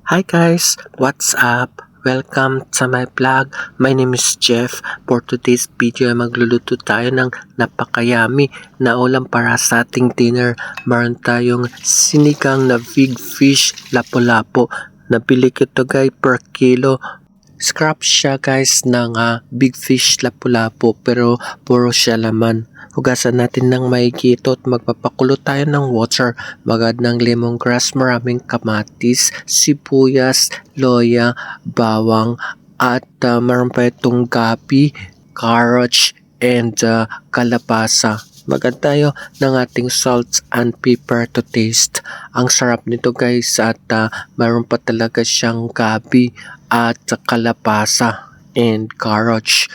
Hi guys, what's up? Welcome to my vlog. My name is Jeff. For today's video ay magluluto tayo ng napakayami na ulam para sa ating dinner. Meron tayong sinigang na big fish lapu-lapu. Nabili ko ito guys per kilo. Scrap siya guys ng big fish lapu-lapu pero puro siya laman. Hugasan natin ng maigi ito at magpapakulo tayo ng water. Magad ng lemongrass, maraming kamatis, sibuyas, loya, bawang at meron pa itong gabi, carrots and kalabasa. Magad tayo ng ating salt and pepper to taste. Ang sarap nito guys at mayroon pa talaga siyang gabi at kalabasa and carrots.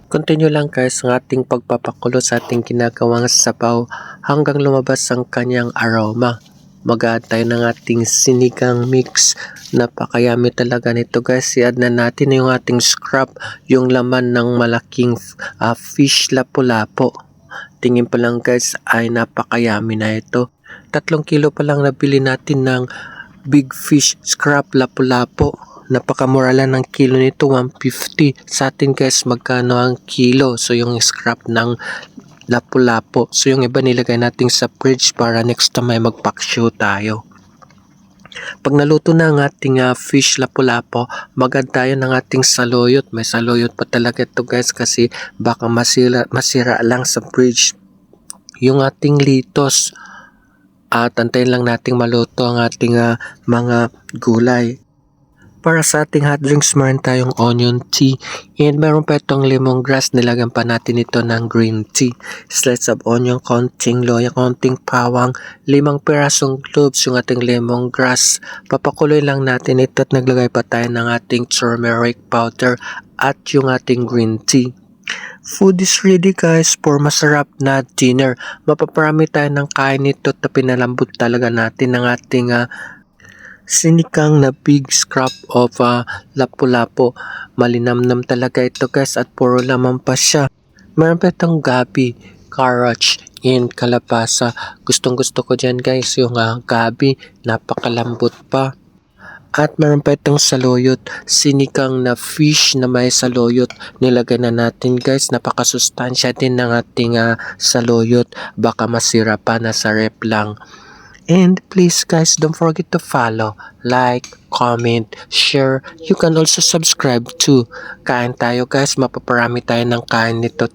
Continue lang guys ang ating pagpapakulo sa ating ginagawang sabaw hanggang lumabas ang kanyang aroma. Mag-add tayo ng ating sinigang mix. Napakayami talaga nito guys. I-add na natin yung ating scrap, yung laman ng malaking fish lapu-lapu. Tingin pa lang guys ay napakayami na ito. 3 kilo pa lang nabili natin ng big fish scrap lapu-lapu. Napakamura lang ng kilo nito, 150. Sa atin guys, magkano ang kilo? So yung scrap ng lapu-lapu. So yung iba nilagay natin sa fridge para next time ay magpaksyo tayo. Pag naluto na ang ating fish lapu-lapu, mag-add tayo ng ating saluyot. May saluyot pa talaga ito guys kasi baka masira lang sa fridge. Yung ating litos at antayin lang nating maluto ang ating mga gulay. Para sa ating hot drinks, meron tayong onion tea and meron pa itong lemongrass. Nilagyan pa natin ito ng green tea. Slice of onion, konting loya, konting pawang, 5 pirasong cloves yung ating lemongrass. Papakuloy lang natin ito at naglagay pa tayo ng ating turmeric powder at yung ating green tea. Food is ready guys for masarap na dinner. Mapaparami tayo ng kain nito at pinalambot talaga natin ng ating sinikang na big scrap of lapu-lapu. Malinamnam talaga ito guys at puro laman pa siya. Meron pa itong gabi, carrots and kalabasa. Gustong gusto ko dyan guys yung gabi, napakalambot pa. At meron pa itong saluyot, sinikang na fish na may saluyot. Nilagay na natin guys, napakasustansya din ng ating saluyot. Baka masira pa, nasa rep lang. And please guys, don't forget to follow, like, comment, share. You can also subscribe too. Kain tayo guys, mapaparami tayo ng kain nito.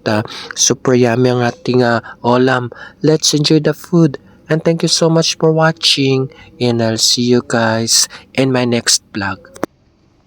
Super yummy ang ating ulam. Let's enjoy the food. And thank you so much for watching. And I'll see you guys in my next vlog.